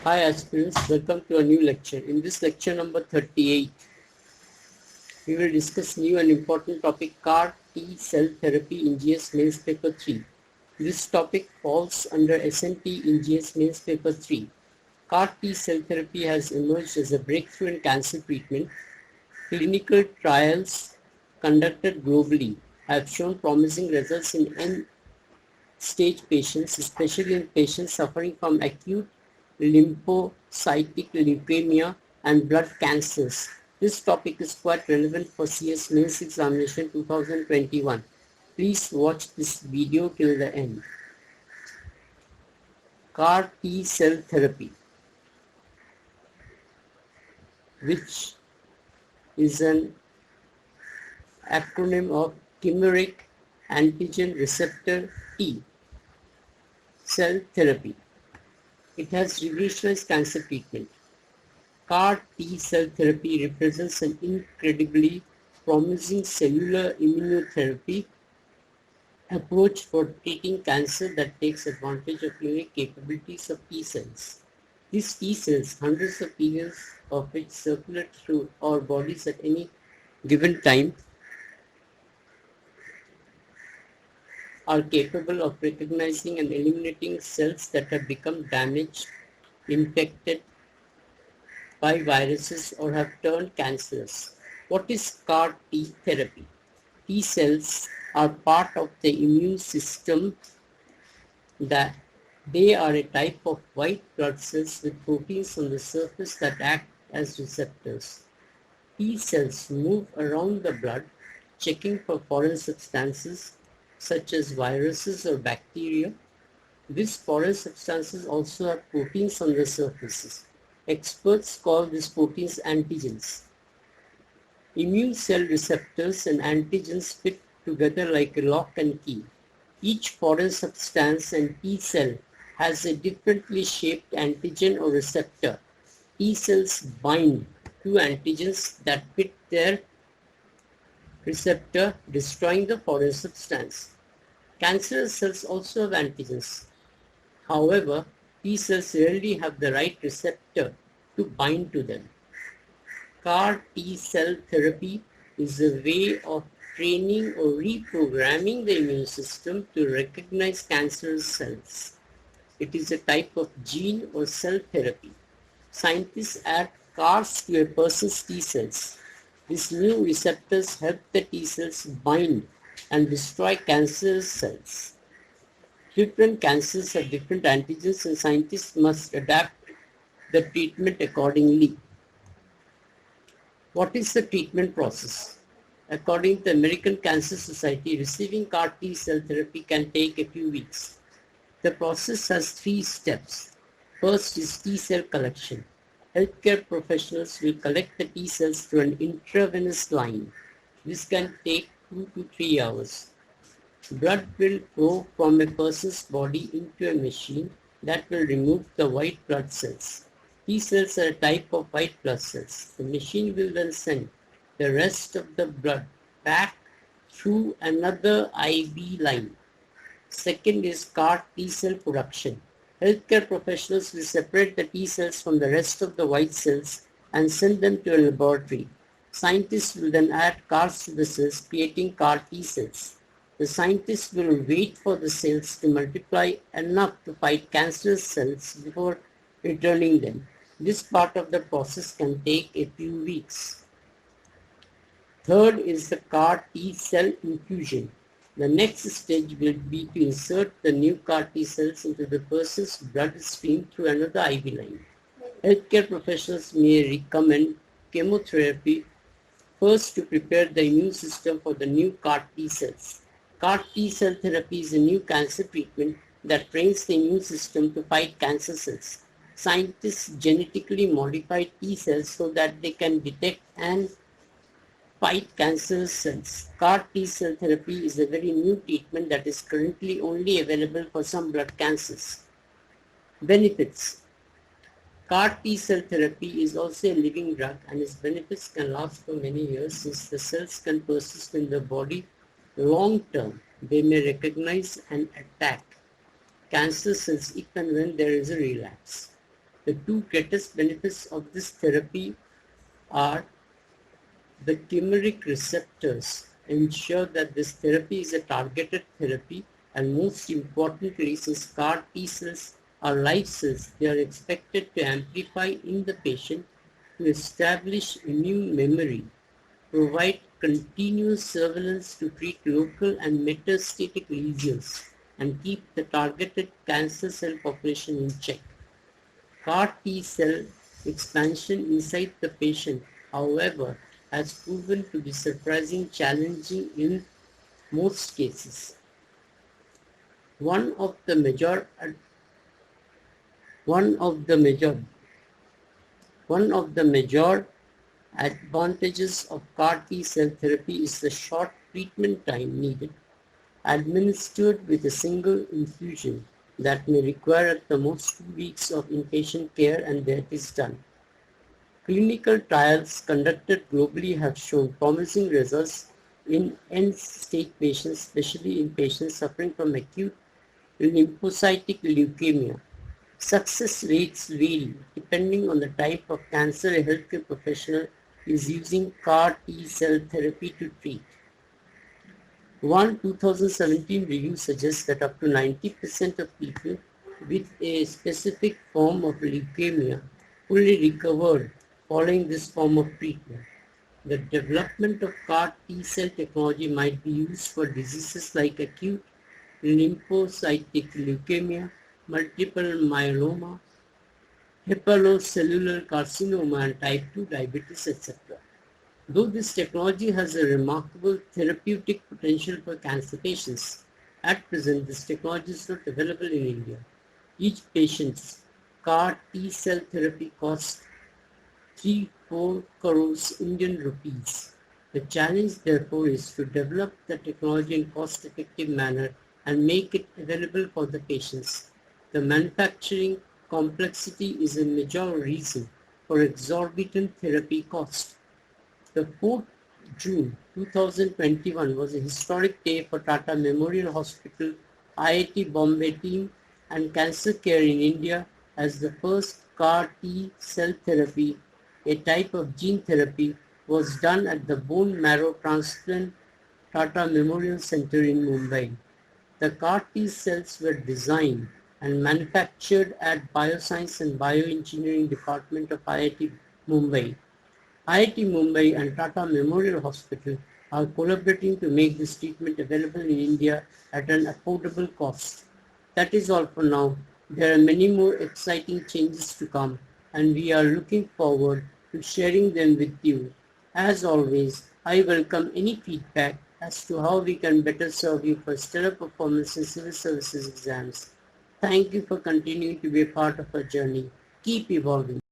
Hi aspirants, welcome to a new lecture. In this lecture number 38, we will discuss new and important topic CAR T cell therapy in GS Mains paper 3. This topic falls under SNT in GS Mains paper 3. CAR T cell therapy has emerged as a breakthrough in cancer treatment. Clinical trials conducted globally have shown promising results in stage patients, especially in patients suffering from acute lymphocytic leukemia and blood cancers. This topic is quite relevant for CS Mains Examination 2021. Please watch this video till the end. CAR T cell therapy, which is an acronym of chimeric antigen receptor T cell therapy. It has revolutionized cancer treatment. CAR T cell therapy represents an incredibly promising cellular immunotherapy approach for treating cancer that takes advantage of unique capabilities of T cells. These T cells, hundreds of billions of which circulate through our bodies at any given time, are capable of recognizing and eliminating cells that have become damaged, infected by viruses or have turned cancerous. What is CAR T therapy? T cells are part of the immune system. That they are a type of white blood cells with proteins on the surface that act as receptors. T cells move around the blood, checking for foreign substances such as viruses or bacteria. These foreign substances also have proteins on the surfaces. Experts call these proteins antigens. Immune cell receptors and antigens fit together like a lock and key. Each foreign substance and T cell has a differently shaped antigen or receptor. T cells bind to antigens that fit their receptor, destroying the foreign substance. Cancerous cells also have antigens. However, T cells rarely have the right receptor to bind to them. CAR T cell therapy is a way of training or reprogramming the immune system to recognize cancerous cells. It is a type of gene or cell therapy. Scientists add CARs to a person's T cells. These new receptors help the T cells bind and destroy cancerous cells. Different cancers have different antigens and scientists must adapt the treatment accordingly. What is the treatment process? According to the American Cancer Society, receiving CAR T cell therapy can take a few weeks. The process has 3 steps. First is T cell collection. Healthcare professionals will collect the T cells through an intravenous line. This can take 2 to 3 hours. Blood will flow from a person's body into a machine that will remove the white blood cells. T cells are a type of white blood cells. The machine will then send the rest of the blood back through another IV line. Second is CAR T cell production. Healthcare professionals will separate the T cells from the rest of the white cells and send them to a laboratory. Scientists will then add CARs to the cells, creating CAR T cells. The scientists will wait for the cells to multiply enough to fight cancerous cells before returning them. This part of the process can take a few weeks. Third is the CAR T cell infusion. The next stage will be to insert the new CAR T cells into the person's bloodstream through another IV line. Healthcare professionals may recommend chemotherapy first to prepare the immune system for the new CAR T cells. CAR T cell therapy is a new cancer treatment that trains the immune system to fight cancer cells. Scientists genetically modify T cells so that they can detect and fight cancerous cells. CAR T cell therapy is a very new treatment that is currently only available for some blood cancers. Benefits. CAR T cell therapy is also a living drug and its benefits can last for many years since the cells can persist in the body long term. They may recognize and attack cancer cells if and when there is a relapse. The two greatest benefits of this therapy are the chimeric receptors ensure that this therapy is a targeted therapy, and most importantly, since CAR T cells are live cells, they are expected to amplify in the patient to establish immune memory, provide continuous surveillance to treat local and metastatic lesions, and keep the targeted cancer cell population in check. CAR T cell expansion inside the patient, however, has proven to be surprisingly challenging in most cases. One of the major one of the major one of the major advantages of CAR T cell therapy is the short treatment time needed, administered with a single infusion that may require at the most 2 weeks of inpatient care, and that is done. Clinical trials conducted globally have shown promising results in end-stage patients, especially in patients suffering from acute lymphocytic leukemia. Success rates vary depending on the type of cancer a healthcare professional is using CAR T-cell therapy to treat. One 2017 review suggests that up to 90% of people with a specific form of leukemia fully recovered following this form of treatment. The development of CAR T-cell technology might be used for diseases like acute lymphocytic leukemia, multiple myeloma, hepatocellular carcinoma, and type 2 diabetes, etc. Though this technology has a remarkable therapeutic potential for cancer patients, at present this technology is not available in India. Each patient's CAR T-cell therapy costs 3-4 crores Indian rupees. The challenge therefore is to develop the technology in cost-effective manner and make it available for the patients. The manufacturing complexity is a major reason for exorbitant therapy cost. The 4th June 2021 was a historic day for Tata Memorial Hospital, IIT Bombay team, and cancer care in India, as the first CAR T cell therapy, a type of gene therapy, was done at the Bone Marrow Transplant Tata Memorial Center in Mumbai. The CAR T cells were designed and manufactured at Bioscience and Bioengineering Department of IIT Mumbai. IIT Mumbai and Tata Memorial Hospital are collaborating to make this treatment available in India at an affordable cost. That is all for now. There are many more exciting changes to come, and we are looking forward to sharing them with you. As always, I welcome any feedback as to how we can better serve you for stellar performance in civil services exams. Thank you for continuing to be a part of our journey. Keep evolving.